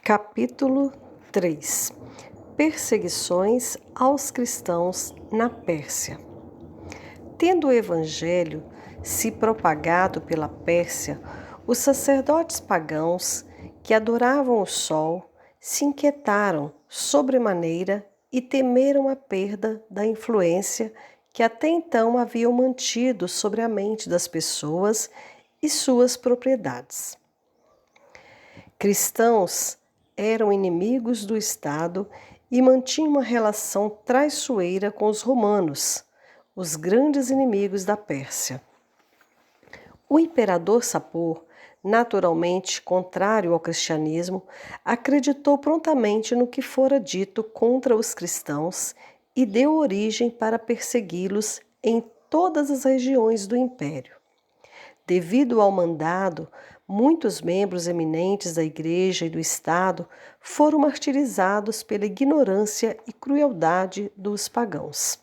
Capítulo 3 Perseguições aos cristãos na Pérsia. Tendo o Evangelho se propagado pela Pérsia, os sacerdotes pagãos que adoravam o sol se inquietaram sobremaneira e temeram a perda da influência que até então haviam mantido sobre a mente das pessoas e suas propriedades. Cristãos eram inimigos do Estado e mantinham uma relação traiçoeira com os romanos, os grandes inimigos da Pérsia. O imperador Sapor, naturalmente contrário ao cristianismo, acreditou prontamente no que fora dito contra os cristãos e deu origem para persegui-los em todas as regiões do império. Devido ao mandado, muitos membros eminentes da Igreja e do Estado foram martirizados pela ignorância e crueldade dos pagãos.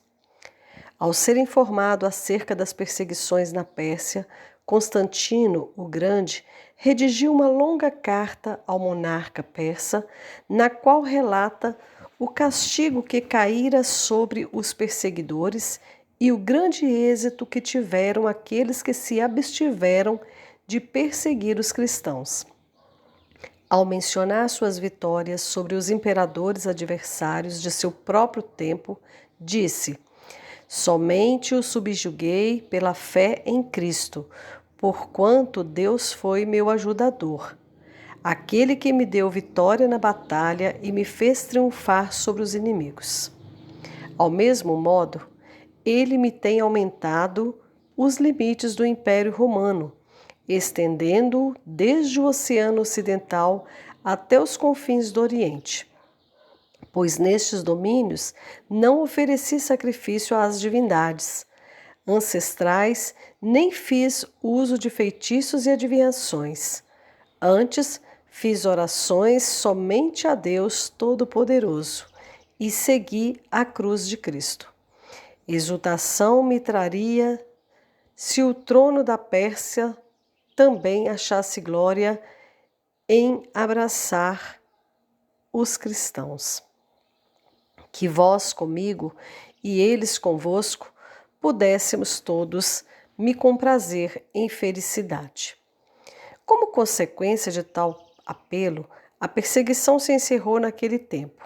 Ao ser informado acerca das perseguições na Pérsia, Constantino o Grande redigiu uma longa carta ao monarca persa, na qual relata o castigo que caíra sobre os perseguidores e o grande êxito que tiveram aqueles que se abstiveram de perseguir os cristãos. Ao mencionar suas vitórias sobre os imperadores adversários de seu próprio tempo, disse: somente o subjuguei pela fé em Cristo, porquanto Deus foi meu ajudador, aquele que me deu vitória na batalha e me fez triunfar sobre os inimigos. Ao mesmo modo, ele me tem aumentado os limites do Império Romano, estendendo-o desde o Oceano Ocidental até os confins do Oriente. Pois nestes domínios não ofereci sacrifício às divindades ancestrais, nem fiz uso de feitiços e adivinhações. Antes, fiz orações somente a Deus Todo-Poderoso e segui a cruz de Cristo. Exultação me traria se o trono da Pérsia também achasse glória em abraçar os cristãos. Que vós comigo e eles convosco pudéssemos todos me comprazer em felicidade. Como consequência de tal apelo, a perseguição se encerrou naquele tempo,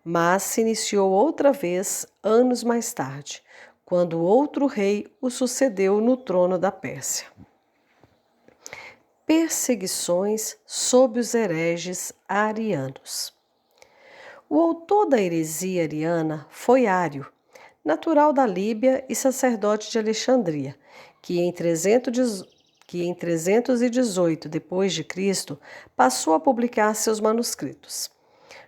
mas se iniciou outra vez anos mais tarde, quando outro rei o sucedeu no trono da Pérsia. Perseguições sob os hereges arianos. O autor da heresia ariana foi Ário, natural da Líbia e sacerdote de Alexandria, que em 318 d.C. passou a publicar seus manuscritos.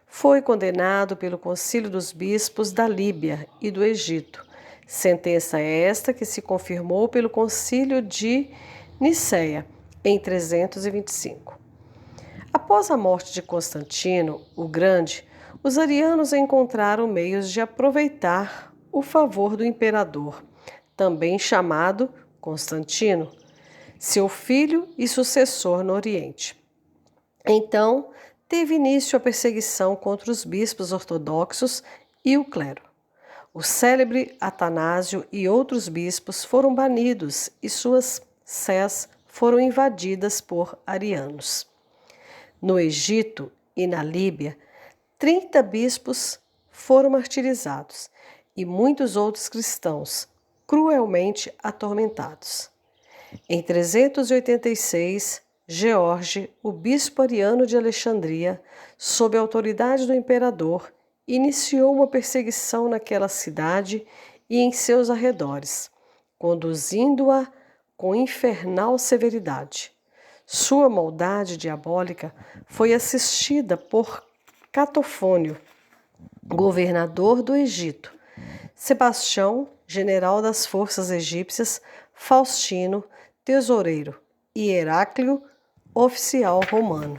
Foi condenado pelo Concílio dos Bispos da Líbia e do Egito, sentença esta que se confirmou pelo Concílio de Nicéia em 325. Após a morte de Constantino o Grande, os arianos encontraram meios de aproveitar o favor do imperador, também chamado Constantino, seu filho e sucessor no Oriente. Então, teve início a perseguição contra os bispos ortodoxos e o clero. O célebre Atanásio e outros bispos foram banidos e suas sés foram invadidas por arianos. No Egito e na Líbia, 30 bispos foram martirizados e muitos outros cristãos cruelmente atormentados. Em 386, George, o bispo ariano de Alexandria, sob a autoridade do imperador, iniciou uma perseguição naquela cidade e em seus arredores, conduzindo-a com infernal severidade. Sua maldade diabólica foi assistida por Catofônio, governador do Egito, Sebastião, general das forças egípcias, Faustino, tesoureiro, e Heráclio, oficial romano.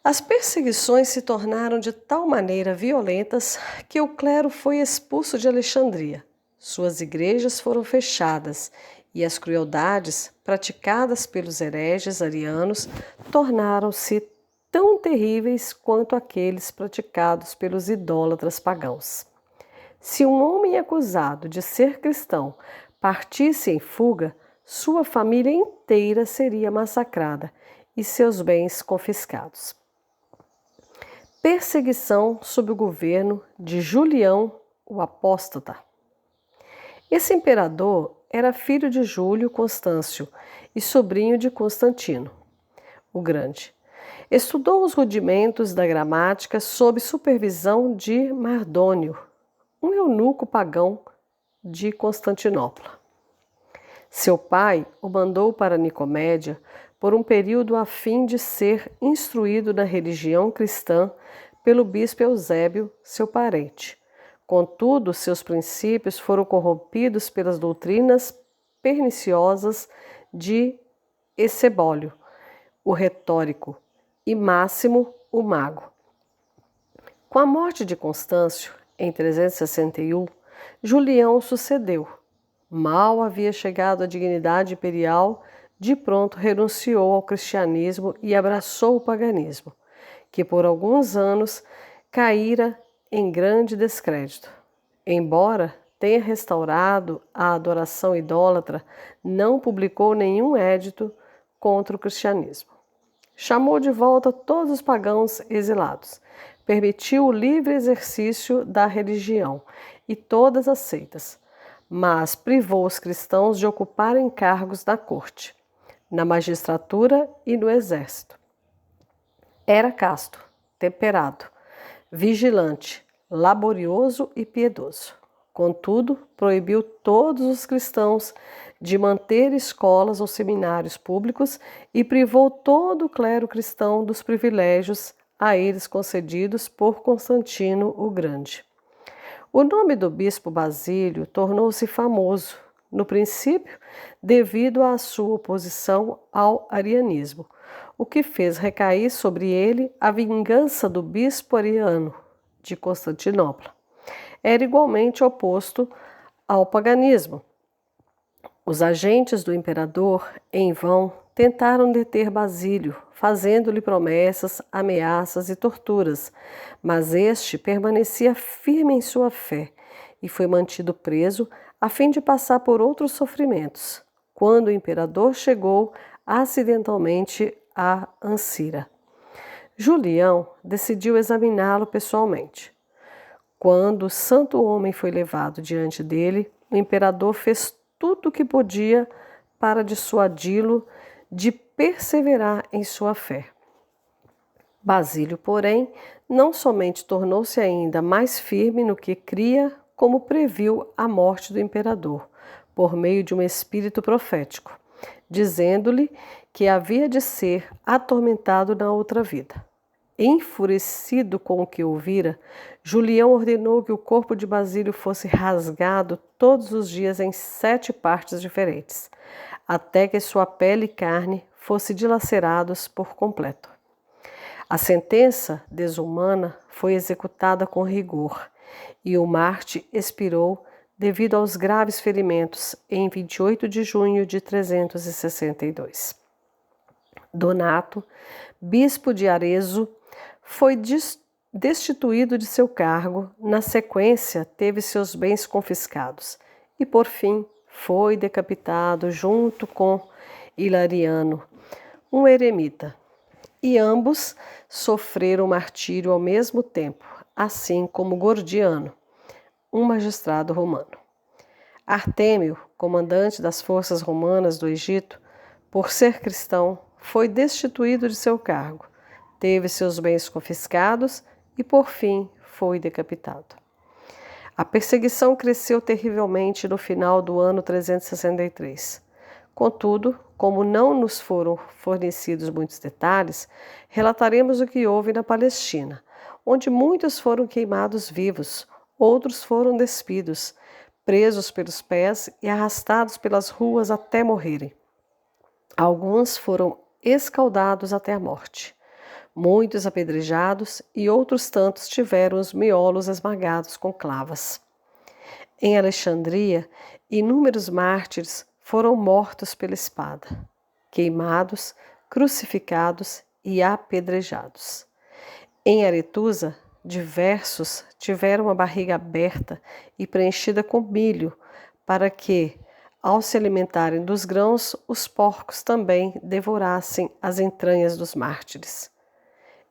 As perseguições se tornaram de tal maneira violentas que o clero foi expulso de Alexandria. Suas igrejas foram fechadas e as crueldades praticadas pelos hereges arianos tornaram-se tão terríveis quanto aqueles praticados pelos idólatras pagãos. Se um homem acusado de ser cristão partisse em fuga, sua família inteira seria massacrada e seus bens confiscados. Perseguição sob o governo de Julião, o apóstata. Esse imperador era filho de Júlio Constâncio e sobrinho de Constantino, o Grande. Estudou os rudimentos da gramática sob supervisão de Mardônio, um eunuco pagão de Constantinopla. Seu pai o mandou para Nicomédia por um período a fim de ser instruído na religião cristã pelo bispo Eusébio, seu parente. Contudo, seus princípios foram corrompidos pelas doutrinas perniciosas de Esebólio, o retórico, e Máximo, o mago. Com a morte de Constâncio, em 361, Julião sucedeu. Mal havia chegado à dignidade imperial, de pronto renunciou ao cristianismo e abraçou o paganismo, que por alguns anos caíra em grande descrédito. Embora tenha restaurado a adoração idólatra, não publicou nenhum édito contra o cristianismo. Chamou de volta todos os pagãos exilados, permitiu o livre exercício da religião e todas as seitas, mas privou os cristãos de ocuparem cargos na corte, na magistratura e no exército. Era casto, temperado, vigilante, laborioso e piedoso. Contudo, proibiu todos os cristãos de manter escolas ou seminários públicos e privou todo o clero cristão dos privilégios a eles concedidos por Constantino o Grande. O nome do bispo Basílio tornou-se famoso, no princípio, devido à sua oposição ao arianismo, o que fez recair sobre ele a vingança do bispo Ariano de Constantinopla. Era igualmente oposto ao paganismo. Os agentes do imperador, em vão, tentaram deter Basílio, fazendo-lhe promessas, ameaças e torturas, mas este permanecia firme em sua fé e foi mantido preso a fim de passar por outros sofrimentos, quando o imperador chegou acidentalmente a Ancira. Julião decidiu examiná-lo pessoalmente. Quando o santo homem foi levado diante dele, o imperador fez tudo o que podia para dissuadi-lo de perseverar em sua fé. Basílio, porém, não somente tornou-se ainda mais firme no que cria, como previu a morte do imperador, por meio de um espírito profético, dizendo-lhe que havia de ser atormentado na outra vida. Enfurecido com o que ouvira, Julião ordenou que o corpo de Basílio fosse rasgado todos os dias em 7 partes diferentes, até que sua pele e carne fossem dilacerados por completo. A sentença desumana foi executada com rigor, e o Marte expirou devido aos graves ferimentos em 28 de junho de 362. Donato, bispo de Arezzo, foi destituído de seu cargo, na sequência teve seus bens confiscados e, por fim, foi decapitado junto com Hilariano, um eremita. E ambos sofreram martírio ao mesmo tempo, assim como Gordiano, um magistrado romano. Artêmio, comandante das forças romanas do Egito, por ser cristão, foi destituído de seu cargo, teve seus bens confiscados e, por fim, foi decapitado. A perseguição cresceu terrivelmente no final do ano 363. Contudo, como não nos foram fornecidos muitos detalhes, relataremos o que houve na Palestina, onde muitos foram queimados vivos, outros foram despidos, presos pelos pés e arrastados pelas ruas até morrerem. Alguns foram escaldados até a morte. Muitos apedrejados e outros tantos tiveram os miolos esmagados com clavas. Em Alexandria, inúmeros mártires foram mortos pela espada, queimados, crucificados e apedrejados. Em Aretusa, diversos tiveram a barriga aberta e preenchida com milho, para que, ao se alimentarem dos grãos, os porcos também devorassem as entranhas dos mártires.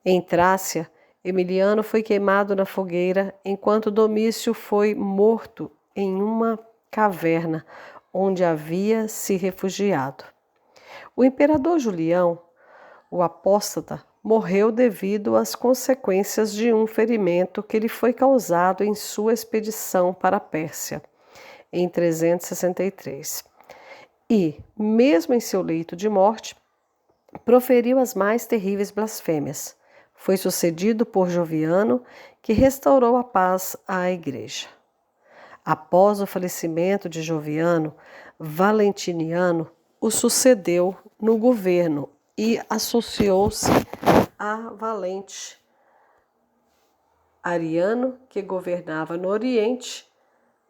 Em Trácia, Emiliano foi queimado na fogueira, enquanto Domício foi morto em uma caverna onde havia se refugiado. O imperador Julião, o apóstata, morreu devido às consequências de um ferimento que lhe foi causado em sua expedição para a Pérsia, em 363. E, mesmo em seu leito de morte, proferiu as mais terríveis blasfêmias. Foi sucedido por Joviano, que restaurou a paz à Igreja. Após o falecimento de Joviano, Valentiniano o sucedeu no governo e associou-se a Valente Ariano, que governava no Oriente,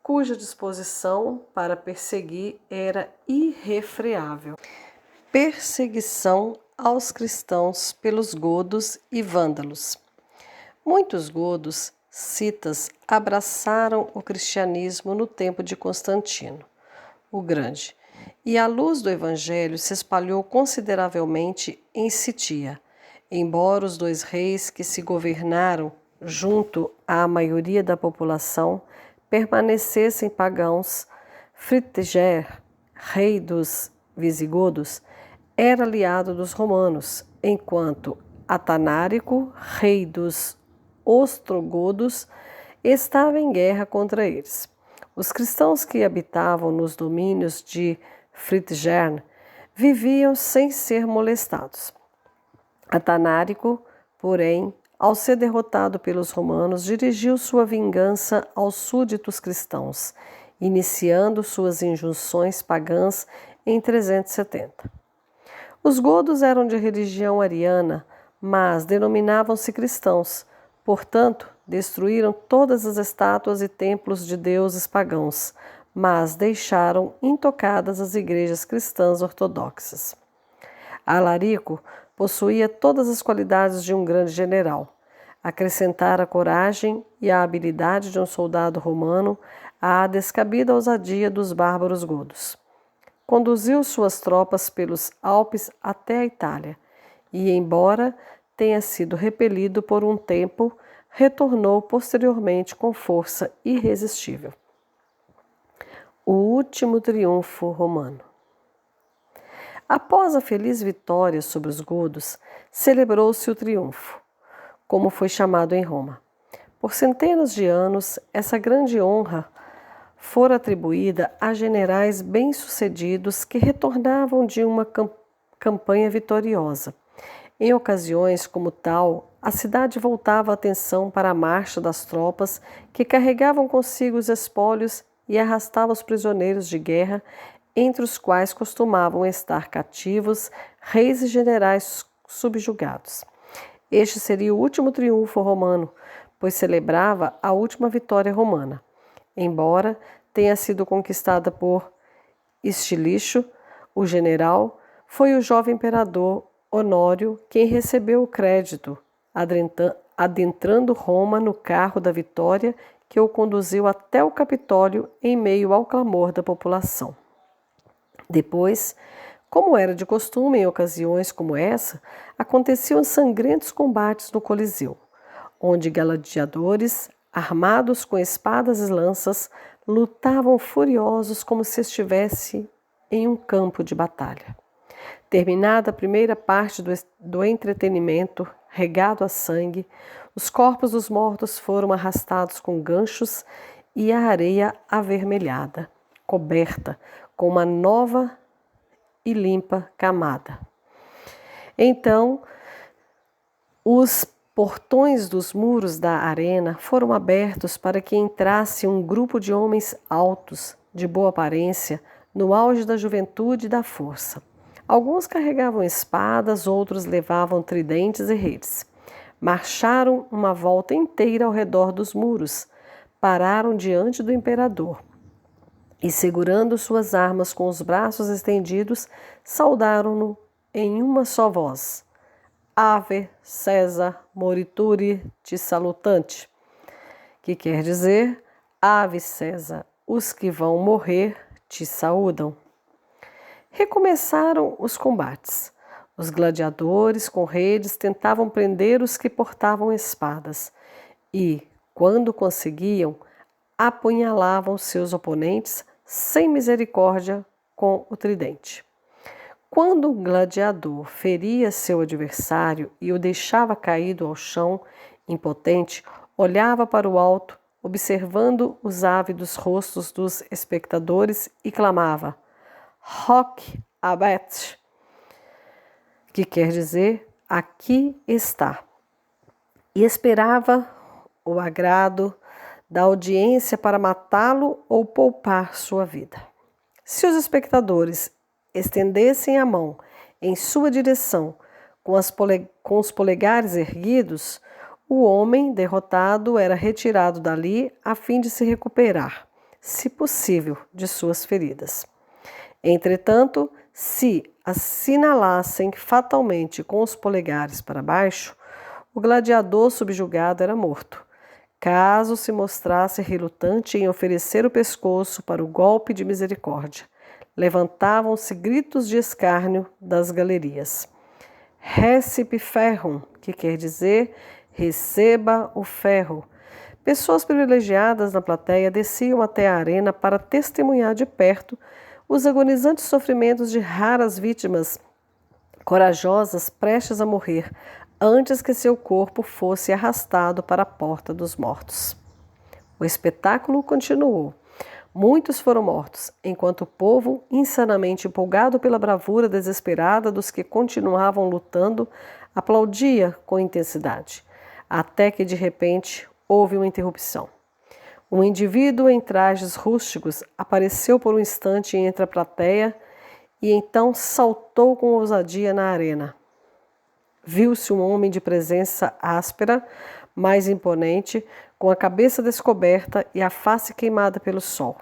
cuja disposição para perseguir era irrefreável. Perseguição aos cristãos pelos godos e vândalos. Muitos godos, citas, abraçaram o cristianismo no tempo de Constantino, o Grande, e a luz do evangelho se espalhou consideravelmente em Sitia, embora os dois reis que se governaram junto à maioria da população permanecessem pagãos. Fritiger, rei dos visigodos, era aliado dos romanos, enquanto Atanárico, rei dos ostrogodos, estava em guerra contra eles. Os cristãos que habitavam nos domínios de Fritigern viviam sem ser molestados. Atanárico, porém, ao ser derrotado pelos romanos, dirigiu sua vingança aos súditos cristãos, iniciando suas injunções pagãs em 370. Os godos eram de religião ariana, mas denominavam-se cristãos. Portanto, destruíram todas as estátuas e templos de deuses pagãos, mas deixaram intocadas as igrejas cristãs ortodoxas. Alarico possuía todas as qualidades de um grande general. Acrescentara a coragem e a habilidade de um soldado romano à descabida ousadia dos bárbaros godos. Conduziu suas tropas pelos Alpes até a Itália e, embora tenha sido repelido por um tempo, retornou posteriormente com força irresistível. O último triunfo romano. Após a feliz vitória sobre os godos, celebrou-se o triunfo, como foi chamado em Roma. Por centenas de anos, essa grande honra fora atribuída a generais bem-sucedidos que retornavam de uma campanha vitoriosa. Em ocasiões como tal, a cidade voltava a atenção para a marcha das tropas que carregavam consigo os espólios e arrastavam os prisioneiros de guerra, entre os quais costumavam estar cativos reis e generais subjugados. Este seria o último triunfo romano, pois celebrava a última vitória romana. Embora tenha sido conquistada por Estilicho, o general, foi o jovem imperador Honório quem recebeu o crédito, adentrando Roma no carro da vitória que o conduziu até o Capitólio em meio ao clamor da população. Depois, como era de costume em ocasiões como essa, aconteciam sangrentos combates no Coliseu, onde gladiadores, armados com espadas e lanças, lutavam furiosos como se estivesse em um campo de batalha. Terminada a primeira parte do entretenimento, regado a sangue, os corpos dos mortos foram arrastados com ganchos e a areia avermelhada, coberta com uma nova e limpa camada. Então, os portões dos muros da arena foram abertos para que entrasse um grupo de homens altos, de boa aparência, no auge da juventude e da força. Alguns carregavam espadas, outros levavam tridentes e redes. Marcharam uma volta inteira ao redor dos muros, pararam diante do imperador e, segurando suas armas com os braços estendidos, saudaram-no em uma só voz: Ave Caesar morituri te salutante, que quer dizer: Ave Caesar, os que vão morrer te saúdam. Recomeçaram os combates. Os gladiadores com redes tentavam prender os que portavam espadas e, quando conseguiam, apunhalavam seus oponentes sem misericórdia com o tridente. Quando o gladiador feria seu adversário e o deixava caído ao chão, impotente, olhava para o alto, observando os ávidos rostos dos espectadores e clamava: Hoc habet, que quer dizer: aqui está. E esperava o agrado da audiência para matá-lo ou poupar sua vida. Se os espectadores estendessem a mão em sua direção com os polegares erguidos, o homem derrotado era retirado dali a fim de se recuperar, se possível, de suas feridas. Entretanto, se assinalassem fatalmente com os polegares para baixo, o gladiador subjugado era morto. Caso se mostrasse relutante em oferecer o pescoço para o golpe de misericórdia, levantavam-se gritos de escárnio das galerias. Recipe ferrum, que quer dizer receba o ferro. Pessoas privilegiadas na plateia desciam até a arena para testemunhar de perto os agonizantes sofrimentos de raras vítimas corajosas prestes a morrer, antes que seu corpo fosse arrastado para a porta dos mortos. O espetáculo continuou. Muitos foram mortos, enquanto o povo, insanamente empolgado pela bravura desesperada dos que continuavam lutando, aplaudia com intensidade, até que de repente houve uma interrupção. Um indivíduo em trajes rústicos apareceu por um instante entre a plateia e então saltou com ousadia na arena. Viu-se um homem de presença áspera, mais imponente, com a cabeça descoberta e a face queimada pelo sol.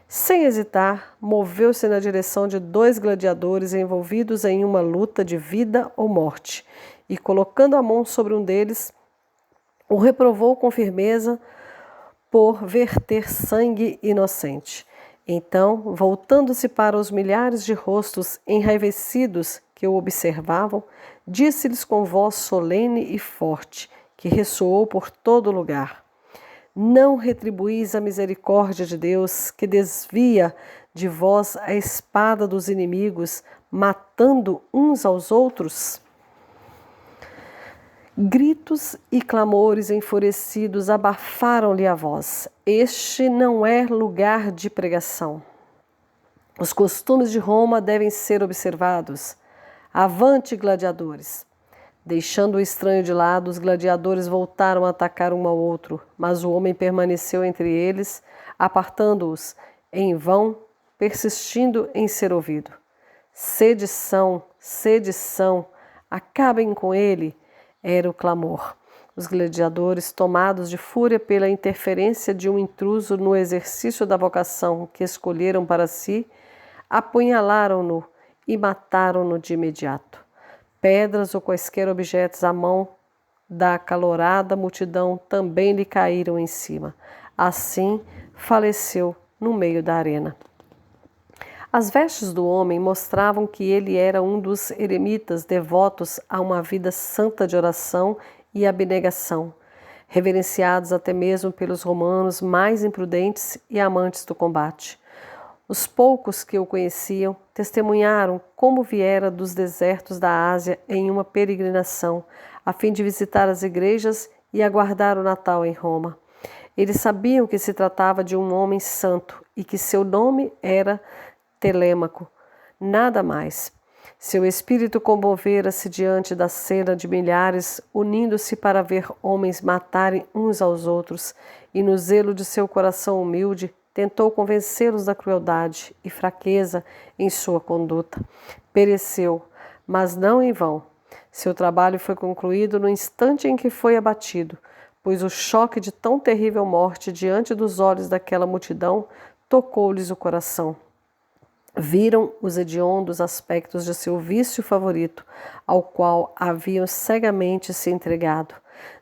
Sem hesitar, moveu-se na direção de dois gladiadores envolvidos em uma luta de vida ou morte e, colocando a mão sobre um deles, o reprovou com firmeza por verter sangue inocente. Então, voltando-se para os milhares de rostos enraivecidos que o observavam, disse-lhes com voz solene e forte, que ressoou por todo o lugar: Não retribuís a misericórdia de Deus, que desvia de vós a espada dos inimigos, matando uns aos outros? Gritos e clamores enfurecidos abafaram-lhe a voz. Este não é lugar de pregação. Os costumes de Roma devem ser observados. Avante, gladiadores! Deixando o estranho de lado, os gladiadores voltaram a atacar um ao outro, mas o homem permaneceu entre eles, apartando-os em vão, persistindo em ser ouvido. Sedição, sedição, acabem com ele! Era o clamor. Os gladiadores, tomados de fúria pela interferência de um intruso no exercício da vocação que escolheram para si, apunhalaram-no e mataram-no de imediato. Pedras ou quaisquer objetos à mão da acalorada multidão também lhe caíram em cima. Assim, faleceu no meio da arena. As vestes do homem mostravam que ele era um dos eremitas devotos a uma vida santa de oração e abnegação, reverenciados até mesmo pelos romanos mais imprudentes e amantes do combate. Os poucos que o conheciam testemunharam como viera dos desertos da Ásia em uma peregrinação, a fim de visitar as igrejas e aguardar o Natal em Roma. Eles sabiam que se tratava de um homem santo e que seu nome era Telêmaco, nada mais. Seu espírito comovera-se diante da cena de milhares, unindo-se para ver homens matarem uns aos outros, e no zelo de seu coração humilde, tentou convencê-los da crueldade e fraqueza em sua conduta. Pereceu, mas não em vão. Seu trabalho foi concluído no instante em que foi abatido, pois o choque de tão terrível morte diante dos olhos daquela multidão tocou-lhes o coração. Viram os hediondos aspectos de seu vício favorito, ao qual haviam cegamente se entregado.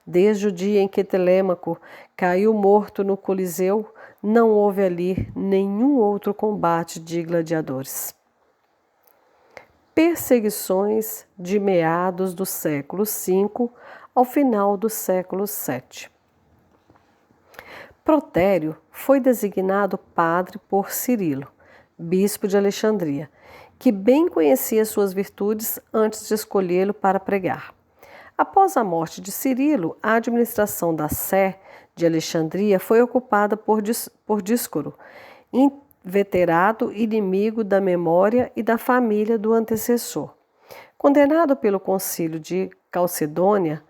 Desde o dia em que Telêmaco caiu morto no Coliseu, não houve ali nenhum outro combate de gladiadores. Perseguições de meados do século V ao final do século VII. Protério foi designado padre por Cirilo, bispo de Alexandria, que bem conhecia suas virtudes antes de escolhê-lo para pregar. Após a morte de Cirilo, a administração da Sé de Alexandria foi ocupada por Díscoro, inveterado inimigo da memória e da família do antecessor. Condenado pelo concílio de Calcedônia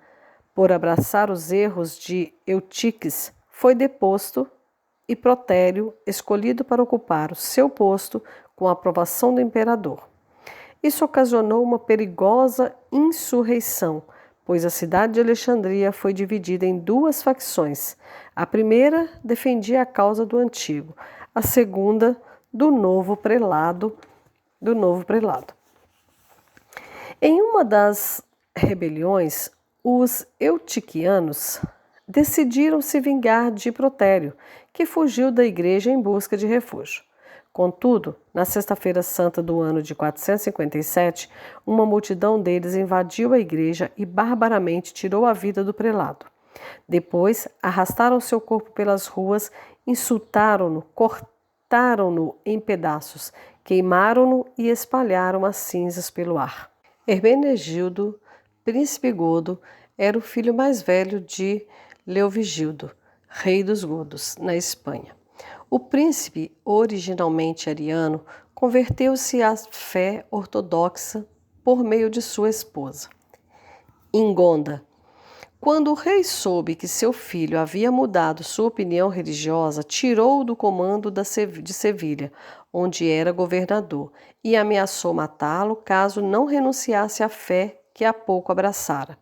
por abraçar os erros de Eutiques, foi deposto e Protério escolhido para ocupar o seu posto com a aprovação do imperador. Isso ocasionou uma perigosa insurreição, pois a cidade de Alexandria foi dividida em duas facções. A primeira defendia a causa do antigo, a segunda do novo prelado. Em uma das rebeliões, os eutiquianos decidiram se vingar de Protério, que fugiu da igreja em busca de refúgio. Contudo, na Sexta-feira Santa do ano de 457, uma multidão deles invadiu a igreja e barbaramente tirou a vida do prelado. Depois, arrastaram seu corpo pelas ruas, insultaram-no, cortaram-no em pedaços, queimaram-no e espalharam as cinzas pelo ar. Hermenegildo, príncipe godo, era o filho mais velho de Leovigildo, rei dos godos, na Espanha. O príncipe, originalmente ariano, converteu-se à fé ortodoxa por meio de sua esposa, Ingonda. Quando o rei soube que seu filho havia mudado sua opinião religiosa, tirou-o do comando de Sevilha, onde era governador, e ameaçou matá-lo caso não renunciasse à fé que há pouco abraçara.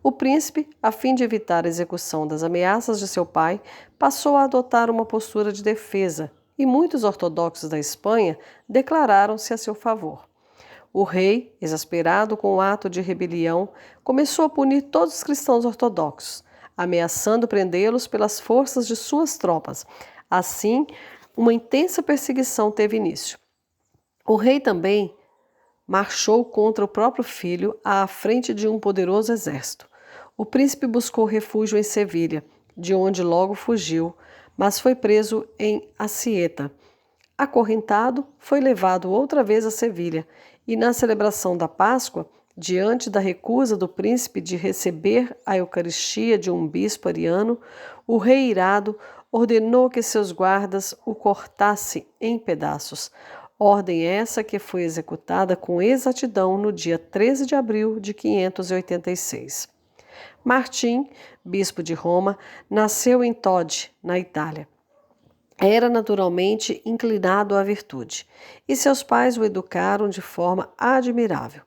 O príncipe, a fim de evitar a execução das ameaças de seu pai, passou a adotar uma postura de defesa, e muitos ortodoxos da Espanha declararam-se a seu favor. O rei, exasperado com o ato de rebelião, começou a punir todos os cristãos ortodoxos, ameaçando prendê-los pelas forças de suas tropas. Assim, uma intensa perseguição teve início. O rei também marchou contra o próprio filho à frente de um poderoso exército. O príncipe buscou refúgio em Sevilha, de onde logo fugiu, mas foi preso em Acieta. Acorrentado, foi levado outra vez a Sevilha, e na celebração da Páscoa, diante da recusa do príncipe de receber a Eucaristia de um bispo ariano, o rei irado ordenou que seus guardas o cortassem em pedaços. Ordem essa que foi executada com exatidão no dia 13 de abril de 586. Martim, bispo de Roma, nasceu em Todi, na Itália. Era naturalmente inclinado à virtude, e seus pais o educaram de forma admirável.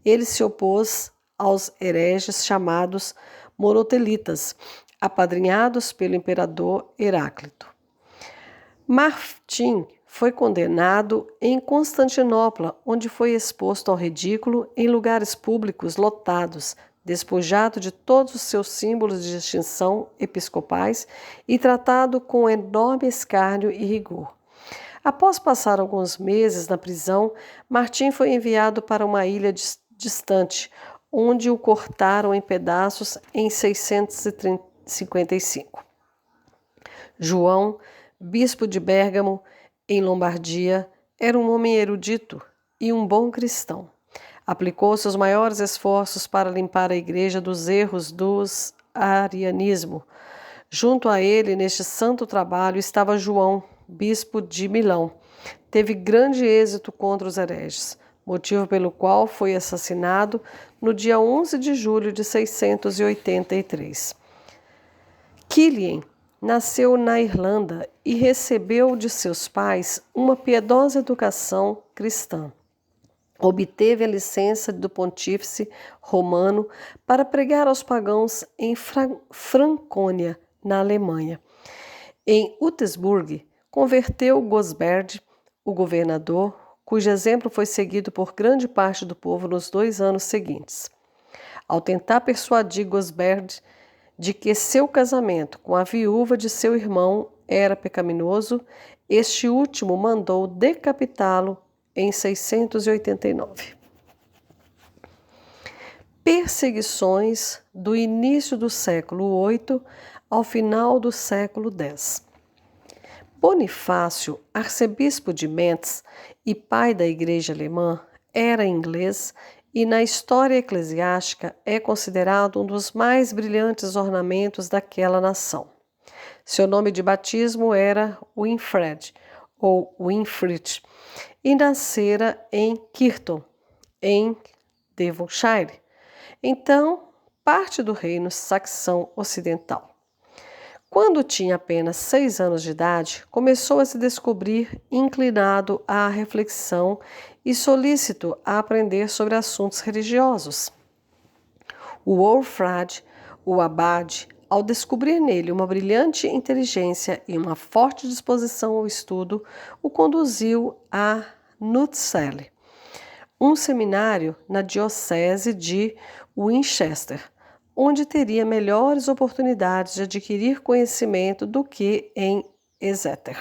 Ele se opôs aos hereges chamados monotelitas, apadrinhados pelo imperador Heráclito. Martim foi condenado em Constantinopla, onde foi exposto ao ridículo em lugares públicos lotados, despojado de todos os seus símbolos de distinção episcopais e tratado com enorme escárnio e rigor. Após passar alguns meses na prisão, Martim foi enviado para uma ilha distante, onde o cortaram em pedaços em 655. João, bispo de Bérgamo, em Lombardia, era um homem erudito e um bom cristão. Aplicou seus maiores esforços para limpar a igreja dos erros do arianismo. Junto a ele, neste santo trabalho, estava João, bispo de Milão. Teve grande êxito contra os hereges, motivo pelo qual foi assassinado no dia 11 de julho de 683. Killian nasceu na Irlanda e recebeu de seus pais uma piedosa educação cristã. Obteve a licença do pontífice romano para pregar aos pagãos em Francônia, na Alemanha. Em Uttensburg, converteu Gosberd, o governador, cujo exemplo foi seguido por grande parte do povo nos 2 anos seguintes. Ao tentar persuadir Gosberd de que seu casamento com a viúva de seu irmão era pecaminoso, este último mandou decapitá-lo em 689. Perseguições do início do século VIII ao final do século X. Bonifácio, arcebispo de Metz e pai da Igreja alemã, era inglês e na história eclesiástica é considerado um dos mais brilhantes ornamentos daquela nação. Seu nome de batismo era Winfred ou Winfrid e nascera em Kirton, em Devonshire, então parte do reino saxão ocidental. Quando tinha apenas 6 anos de idade, começou a se descobrir inclinado à reflexão e solícito a aprender sobre assuntos religiosos. O Wolfrad, o abade, ao descobrir nele uma brilhante inteligência e uma forte disposição ao estudo, o conduziu a Nutsele, um seminário na diocese de Winchester, onde teria melhores oportunidades de adquirir conhecimento do que em Exeter.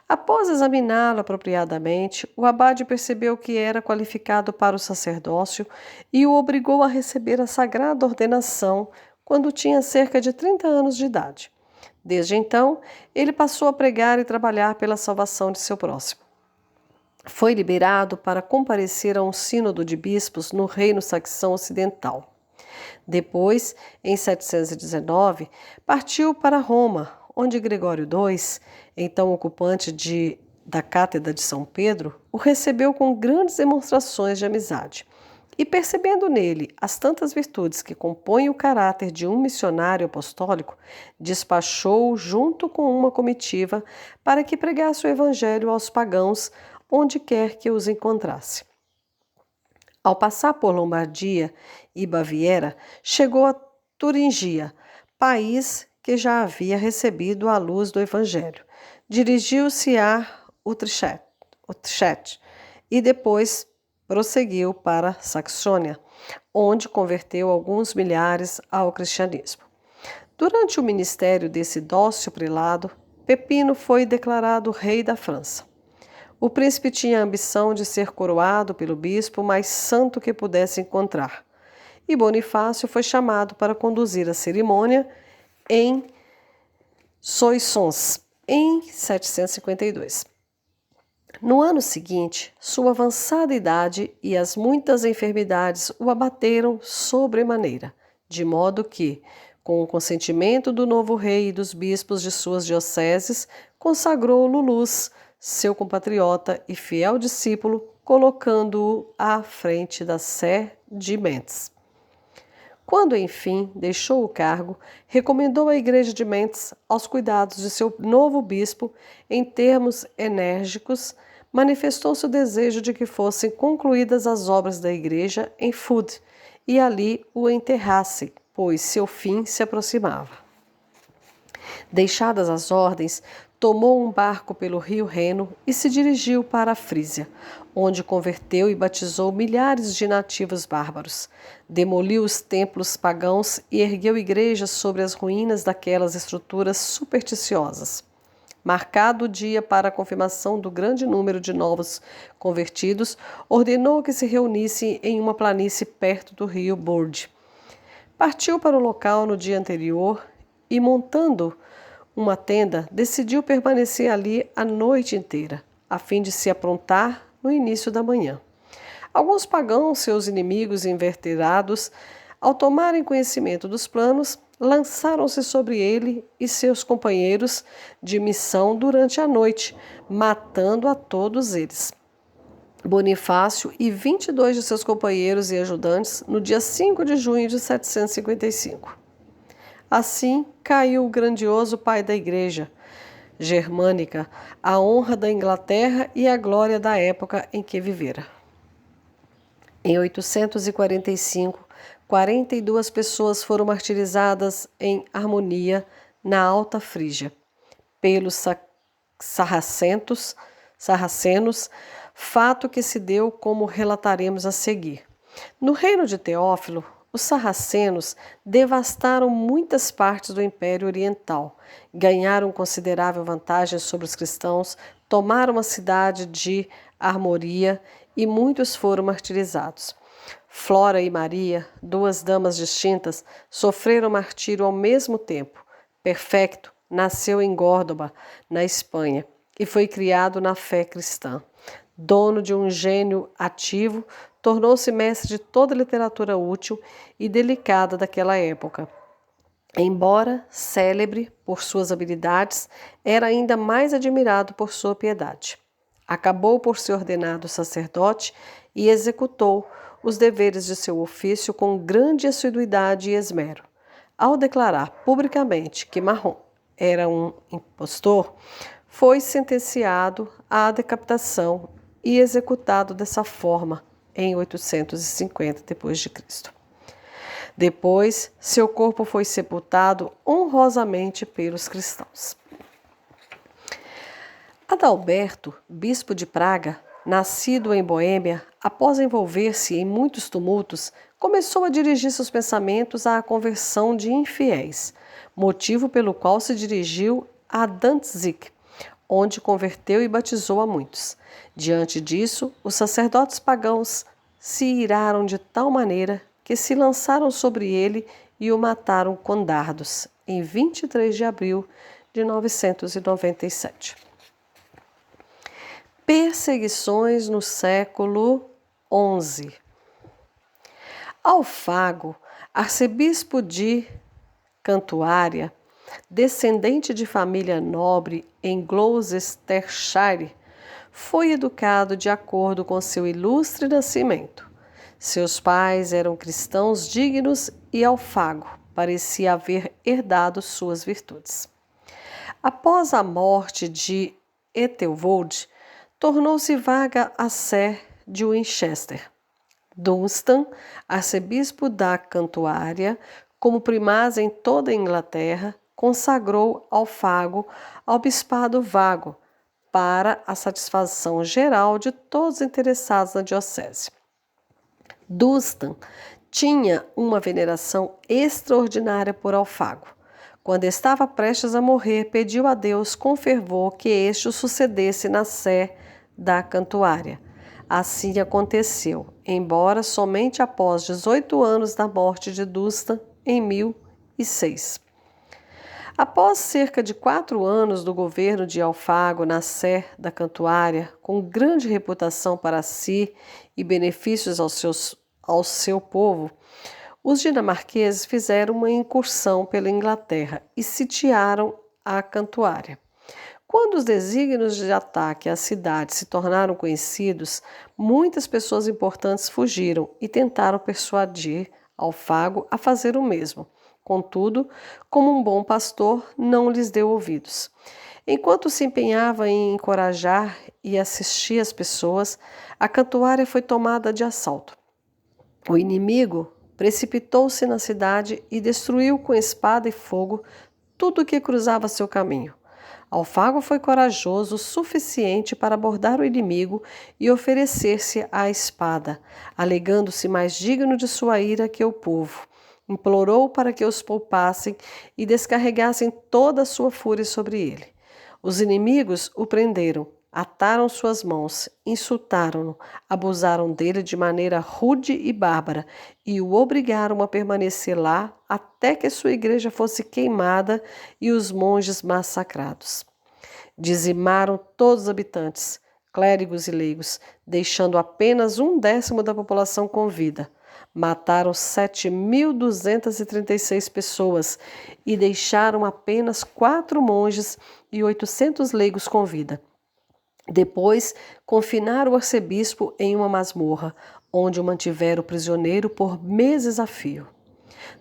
Após examiná-lo apropriadamente, o abade percebeu que era qualificado para o sacerdócio e o obrigou a receber a sagrada ordenação quando tinha cerca de 30 anos de idade. Desde então, ele passou a pregar e trabalhar pela salvação de seu próximo. Foi liberado para comparecer a um sínodo de bispos no reino saxão ocidental. Depois, em 719, partiu para Roma, onde Gregório II, então ocupante da cátedra de São Pedro, o recebeu com grandes demonstrações de amizade. E percebendo nele as tantas virtudes que compõem o caráter de um missionário apostólico, despachou-o junto com uma comitiva para que pregasse o evangelho aos pagãos onde quer que os encontrasse. Ao passar por Lombardia e Baviera, chegou a Turingia, país que já havia recebido a luz do Evangelho. Dirigiu-se a Utrecht e depois prosseguiu para Saxônia, onde converteu alguns milhares ao cristianismo. Durante o ministério desse dócil prelado, Pepino foi declarado rei da França. O príncipe tinha a ambição de ser coroado pelo bispo mais santo que pudesse encontrar, e Bonifácio foi chamado para conduzir a cerimônia em Soissons, em 752. No ano seguinte, sua avançada idade e as muitas enfermidades o abateram sobremaneira, de modo que, com o consentimento do novo rei e dos bispos de suas dioceses, consagrou Lulus, seu compatriota e fiel discípulo, colocando-o à frente da Sé de Metz. Quando, enfim, deixou o cargo, recomendou a igreja de Metz aos cuidados de seu novo bispo em termos enérgicos, manifestou seu desejo de que fossem concluídas as obras da igreja em Fud e ali o enterrasse, pois seu fim se aproximava. Deixadas as ordens, tomou um barco pelo rio Reno e se dirigiu para a Frísia, onde converteu e batizou milhares de nativos bárbaros. Demoliu os templos pagãos e ergueu igrejas sobre as ruínas daquelas estruturas supersticiosas. Marcado o dia para a confirmação do grande número de novos convertidos, ordenou que se reunissem em uma planície perto do rio Burd. Partiu para o local no dia anterior e, montando uma tenda, decidiu permanecer ali a noite inteira, a fim de se aprontar no início da manhã. Alguns pagãos, seus inimigos inveteradados, ao tomarem conhecimento dos planos, lançaram-se sobre ele e seus companheiros de missão durante a noite, matando a todos eles. Bonifácio e 22 de seus companheiros e ajudantes no dia 5 de junho de 755. Assim caiu o grandioso pai da igreja germânica, a honra da Inglaterra e a glória da época em que vivera. Em 845, 42 pessoas foram martirizadas em Harmonia, na Alta Frígia, pelos sarracenos, fato que se deu como relataremos a seguir. No reino de Teófilo, os sarracenos devastaram muitas partes do Império Oriental, ganharam considerável vantagem sobre os cristãos, tomaram a cidade de Armoria e muitos foram martirizados. Flora e Maria, duas damas distintas, sofreram martírio ao mesmo tempo. Perfecto nasceu em Córdoba, na Espanha, e foi criado na fé cristã. Dono de um gênio ativo, tornou-se mestre de toda a literatura útil e delicada daquela época. Embora célebre por suas habilidades, era ainda mais admirado por sua piedade. Acabou por ser ordenado sacerdote e executou os deveres de seu ofício com grande assiduidade e esmero. Ao declarar publicamente que Mahomet era um impostor, foi sentenciado à decapitação e executado dessa forma em 850 d.C. Depois, seu corpo foi sepultado honrosamente pelos cristãos. Adalberto, bispo de Praga, nascido em Boêmia, após envolver-se em muitos tumultos, começou a dirigir seus pensamentos à conversão de infiéis, motivo pelo qual se dirigiu a Danzig, onde converteu e batizou a muitos. Diante disso, os sacerdotes pagãos se iraram de tal maneira que se lançaram sobre ele e o mataram com dardos, em 23 de abril de 997. Perseguições no século XI. Alfago, arcebispo de Cantuária, descendente de família nobre em Gloucestershire, foi educado de acordo com seu ilustre nascimento. Seus pais eram cristãos dignos e Alfago parecia haver herdado suas virtudes. Após a morte de Ethelwold, tornou-se vaga a sé de Winchester. Dunstan, arcebispo da Cantuária, como primaz em toda a Inglaterra, consagrou Alfago ao bispado vago, para a satisfação geral de todos os interessados na diocese. Dunstan tinha uma veneração extraordinária por Alfago. Quando estava prestes a morrer, pediu a Deus com fervor que este o sucedesse na sé da Cantuária. Assim aconteceu, embora somente após 18 anos da morte de Dunstan, em 1006. Após cerca de 4 anos do governo de Alfago na sé da Cantuária, com grande reputação para si e benefícios ao seu povo, os dinamarqueses fizeram uma incursão pela Inglaterra e sitiaram a Cantuária. Quando os desígnios de ataque à cidade se tornaram conhecidos, muitas pessoas importantes fugiram e tentaram persuadir Alfago a fazer o mesmo. Contudo, como um bom pastor, não lhes deu ouvidos. Enquanto se empenhava em encorajar e assistir as pessoas, a Cantuária foi tomada de assalto. O inimigo precipitou-se na cidade e destruiu com espada e fogo tudo o que cruzava seu caminho. Alfago foi corajoso o suficiente para abordar o inimigo e oferecer-se à espada, alegando-se mais digno de sua ira que o povo. Implorou para que os poupassem e descarregassem toda a sua fúria sobre ele. Os inimigos o prenderam, ataram suas mãos, insultaram-no, abusaram dele de maneira rude e bárbara e o obrigaram a permanecer lá até que sua igreja fosse queimada e os monges massacrados. Dizimaram todos os habitantes, clérigos e leigos, deixando apenas 1/10 da população com vida. Mataram 7.236 pessoas e deixaram apenas 4 monges e 800 leigos com vida. Depois, confinaram o arcebispo em uma masmorra, onde o mantiveram prisioneiro por meses a fio.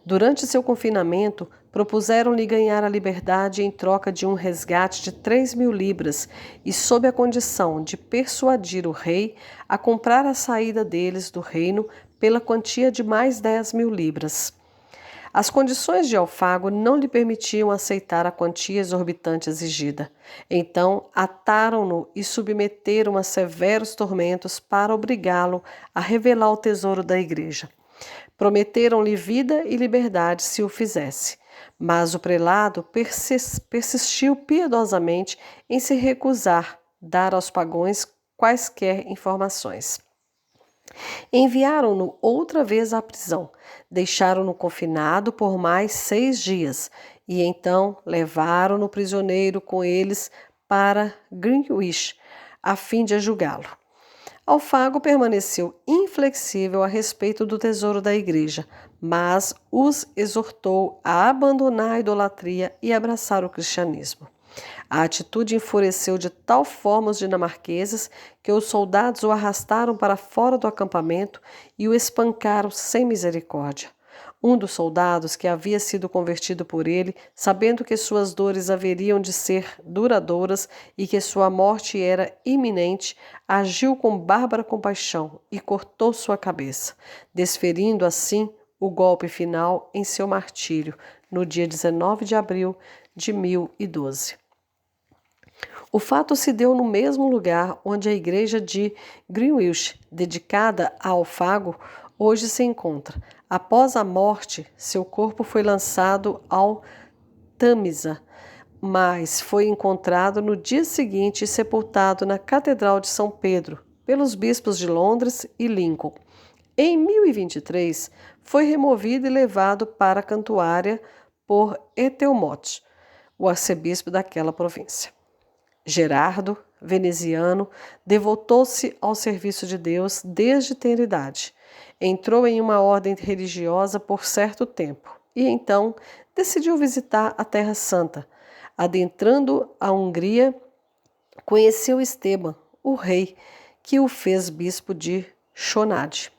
Durante seu confinamento, propuseram-lhe ganhar a liberdade em troca de um resgate de 3.000 libras e sob a condição de persuadir o rei a comprar a saída deles do reino pela quantia de mais 10.000 libras. As condições de Alfago não lhe permitiam aceitar a quantia exorbitante exigida. Então, ataram-no e submeteram a severos tormentos para obrigá-lo a revelar o tesouro da igreja. Prometeram-lhe vida e liberdade se o fizesse, mas o prelado persistiu piedosamente em se recusar dar aos pagãos quaisquer informações. Enviaram-no outra vez à prisão, deixaram-no confinado por mais 6 dias e então levaram-no prisioneiro com eles para Greenwich, a fim de julgá-lo. Alfago permaneceu inflexível a respeito do tesouro da igreja, mas os exortou a abandonar a idolatria e abraçar o cristianismo. A atitude enfureceu de tal forma os dinamarqueses que os soldados o arrastaram para fora do acampamento e o espancaram sem misericórdia. Um dos soldados, que havia sido convertido por ele, sabendo que suas dores haveriam de ser duradouras e que sua morte era iminente, agiu com bárbara compaixão e cortou sua cabeça, desferindo assim o golpe final em seu martírio, no dia 19 de abril de 1012. O fato se deu no mesmo lugar onde a igreja de Greenwich, dedicada a Alfago, hoje se encontra. Após a morte, seu corpo foi lançado ao Tamisa, mas foi encontrado no dia seguinte e sepultado na Catedral de São Pedro, pelos bispos de Londres e Lincoln. Em 1023, foi removido e levado para a Cantuária por Etelmote, o arcebispo daquela província. Gerardo, veneziano, devotou-se ao serviço de Deus desde tenra idade. Entrou em uma ordem religiosa por certo tempo e então decidiu visitar a Terra Santa. Adentrando a Hungria, conheceu Esteban, o rei, que o fez bispo de Shonad.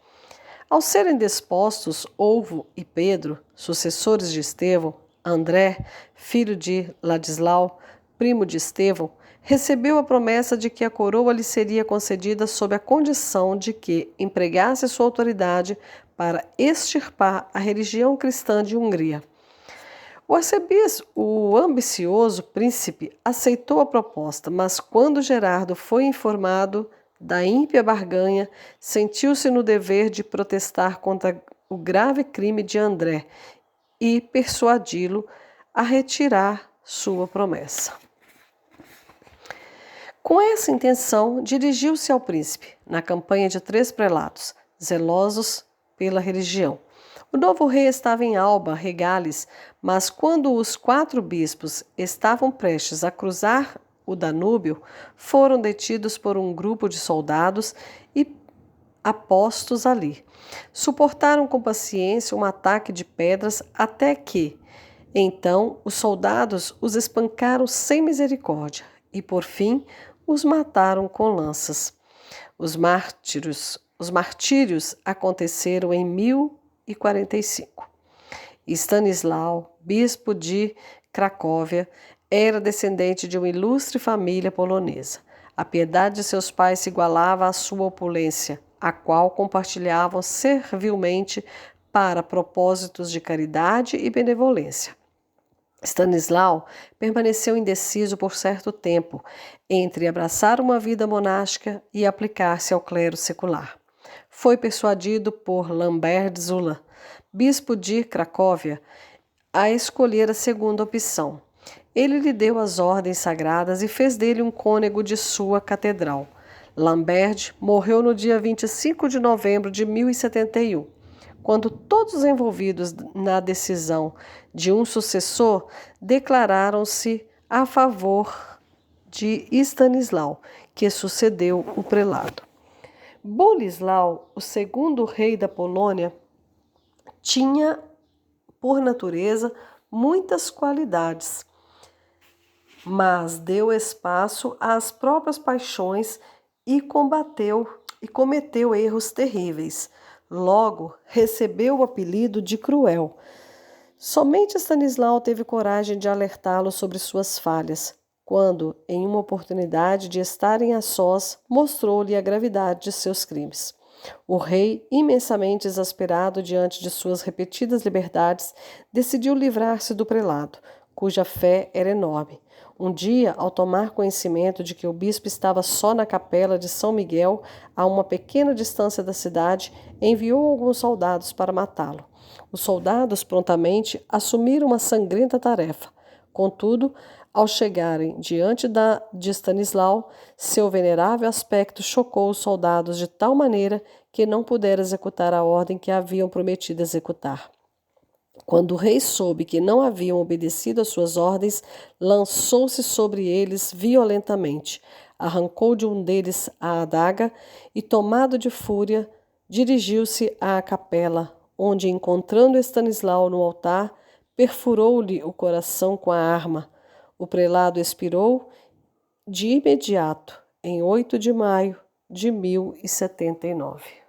Ao serem dispostos Ovo e Pedro, sucessores de Estevão, André, filho de Ladislau, primo de Estevão, recebeu a promessa de que a coroa lhe seria concedida sob a condição de que empregasse sua autoridade para extirpar a religião cristã de Hungria. O ambicioso príncipe aceitou a proposta, mas quando Gerardo foi informado da ímpia barganha, sentiu-se no dever de protestar contra o grave crime de André e persuadi-lo a retirar sua promessa. Com essa intenção, dirigiu-se ao príncipe, na campanha de 3 prelados, zelosos pela religião. O novo rei estava em Alba Regalis, mas quando os 4 bispos estavam prestes a cruzar o Danúbio, foram detidos por um grupo de soldados e apostos ali. Suportaram com paciência um ataque de pedras até que, então, os soldados os espancaram sem misericórdia e, por fim, os mataram com lanças. Os martírios aconteceram em 1045. Stanislau, bispo de Cracóvia, era descendente de uma ilustre família polonesa. A piedade de seus pais se igualava à sua opulência, a qual compartilhavam servilmente para propósitos de caridade e benevolência. Stanislau permaneceu indeciso por certo tempo entre abraçar uma vida monástica e aplicar-se ao clero secular. Foi persuadido por Lambert Zula, bispo de Cracóvia, a escolher a segunda opção. Ele lhe deu as ordens sagradas e fez dele um cônego de sua catedral. Lambert morreu no dia 25 de novembro de 1071. Quando todos os envolvidos na decisão de um sucessor declararam-se a favor de Stanislau, que sucedeu o prelado. Bolislau, o segundo rei da Polônia, tinha, por natureza, muitas qualidades, mas deu espaço às próprias paixões e cometeu erros terríveis. Logo, recebeu o apelido de cruel. Somente Stanislau teve coragem de alertá-lo sobre suas falhas, quando, em uma oportunidade de estarem a sós, mostrou-lhe a gravidade de seus crimes. O rei, imensamente exasperado diante de suas repetidas liberdades, decidiu livrar-se do prelado, cuja fé era enorme. Um dia, ao tomar conhecimento de que o bispo estava só na capela de São Miguel, a uma pequena distância da cidade, enviou alguns soldados para matá-lo. Os soldados prontamente assumiram uma sangrenta tarefa. Contudo, ao chegarem diante de Stanislau, seu venerável aspecto chocou os soldados de tal maneira que não puderam executar a ordem que haviam prometido executar. Quando o rei soube que não haviam obedecido às suas ordens, lançou-se sobre eles violentamente, arrancou de um deles a adaga e, tomado de fúria, dirigiu-se à capela, onde, encontrando Stanislau no altar, perfurou-lhe o coração com a arma. O prelado expirou de imediato, em 8 de maio de 1079.